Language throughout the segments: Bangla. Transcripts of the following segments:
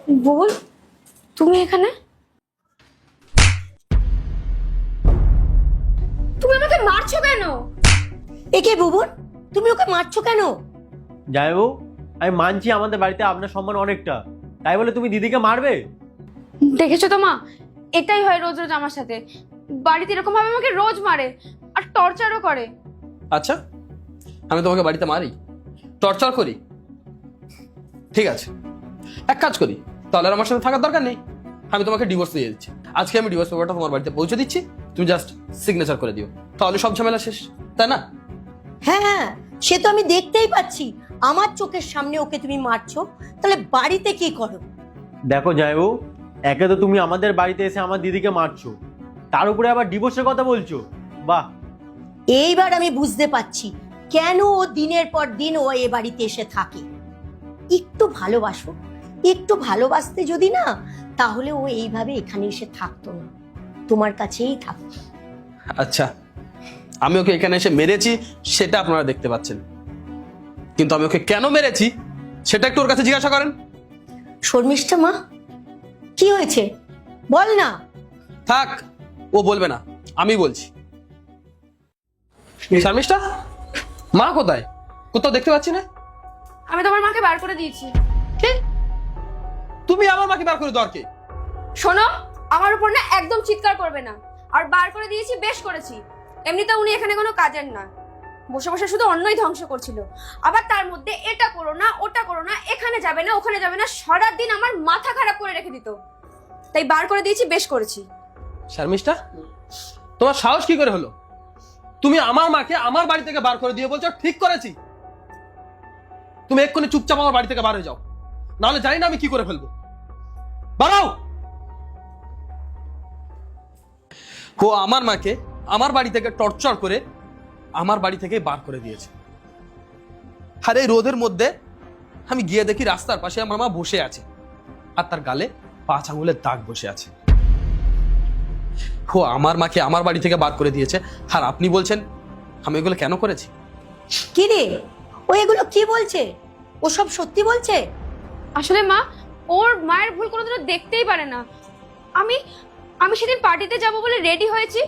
বুবুল, তুমি এখানে? তুমি আমাকে মারছো কেন? একে বুবুন, তুমি ওকে মারছো কেন? জামাইবাবু, আমি মানছি আমাদের বাড়িতে আপনার সম্মান অনেকটা, তাই বলে তুমি দিদিকে মারবে? দেখেছো তো মা, এটাই হয় রোজ রোজ আমার সাথে। বাড়িতে এরকম ভাবে আমাকে রোজ মারে আর টর্চারও করে। আচ্ছা, আমি তোমাকে বাড়িতে মারি, টর্চার করি? ঠিক আছে, এক কাজ করি, তাহলে আর আমার সাথে থাকার দরকার নেই। আমি তোমাকে ডিভোর্স দিয়ে দিচ্ছি। আজকে আমি ডিভোর্স পেপারটা তোমার বাড়িতে পৌঁছে দিচ্ছি, তুমি জাস্ট সিগনেচার করে দিও, তাহলে সব ঝামেলা শেষ, তাই না? হ্যাঁ হ্যাঁ, সে তো আমি দেখতেই পাচ্ছি, আমার চোখের সামনে ওকে তুমি মারছো, তাহলে বাড়িতে কি করো? দেখো জামাইবাবু, একে তো তুমি আমাদের বাড়িতে এসে আমার দিদিকে মারছো, তার উপরে আবার ডিভোর্সের কথা বলছো। বাহ, এইবার আমি বুঝতে পারছি কেন ও দিনের পর দিন ও এ বাড়িতে এসে থাকে। একটু ভালোবাসো, একটু ভালোবাসতে যদি না, তাহলে ও এইভাবে এখানে এসে থাকতো না, তোমার কাছেই থাকতো। আচ্ছা, আমি ওকে এখানে এসে মেরেছি সেটা আপনারা দেখতে পাচ্ছেন, কিন্তু আমি ওকে কেন মেরেছি সেটা একটু ওর কাছে জিজ্ঞাসা করেন। শর্মিষ্ঠা মা, কি হয়েছে বল না। থাক, ও বলবে না, আমি বলছি। শর্মিষ্ঠা, মা কোথায়? কোথাও দেখতে পাচ্ছি না। আমি তোমার মাকে বার করে দিয়েছি। কি? তুমি আমার মাকে বার করে দেওয়ার কে? শোনো, আমার উপর না একদম চিৎকার করবে না। আর বার করে দিয়েছি, বেশ করেছি। এমনিতে উনি এখানে কোনো কাজের না, বসে বসে শুধু অন্যই ধ্বংস করছিল। আবার তার মধ্যে এটা করো না, ওটা করো না, এখানে যাবে না, ওখানে যাবে না, সারাদিন আমার মাথা খারাপ করে রেখে দিত। তাই বার করে দিয়েছি, বেশ করেছি। শর্মিষ্ঠা, তোমার সাহস কি করে হলো? তুমি আমার মাকে আমার বাড়ি থেকে বার করে দিয়ে বলছো ঠিক করেছি? তুমি এক্ষুনি চুপচাপ আমার বাড়ি থেকে বার হয়ে যাও, নাহলে জানি না আমি কি করে ফেলবো। বাড়াও। ও আমার মাকে আমার বাড়ি থেকে টর্চার করে আমার বাড়ি থেকে বার করে দিয়েছে। আর এই রোদের মধ্যে আমি গিয়ে দেখি রাস্তার পাশে আমার মা বসে আছে, আর তার গালে 5 আঙুলের দাগ বসে আছে। ও আমার মাকে আমার বাড়ি থেকে বার করে দিয়েছে, আর আপনি বলছেন আমি এগুলো কেন করেছি? কি রে, ও এগুলো কি বলছে? ও সব সত্যি বলছে? আসলে মা, ওর মায়ের ভুল কোনোদিনও দেখতেই পারে না। আমি আমি সেদিন পার্টিতে যাব বলে রেডি হয়েছি,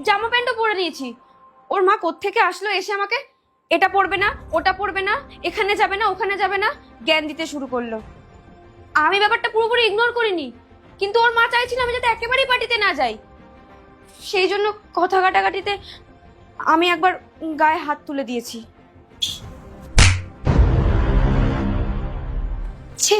জামা প্যান্টও পরে নিয়েছি। ওর মা কোত্থেকে আসলো, এসে আমাকে এটা পরবে না, ওটা পরবে না, এখানে যাবে না, ওখানে যাবে না, জ্ঞান দিতে শুরু করলো। আমি ব্যাপারটা পুরোপুরি ইগনোর করিনি, কিন্তু ওর মা চাইছিল আমি যাতে একেবারেই পার্টিতে না যাই। সেই জন্য কথা কাটাকাটিতে আমি একবার গায়ে হাত তুলে দিয়েছি। ছি,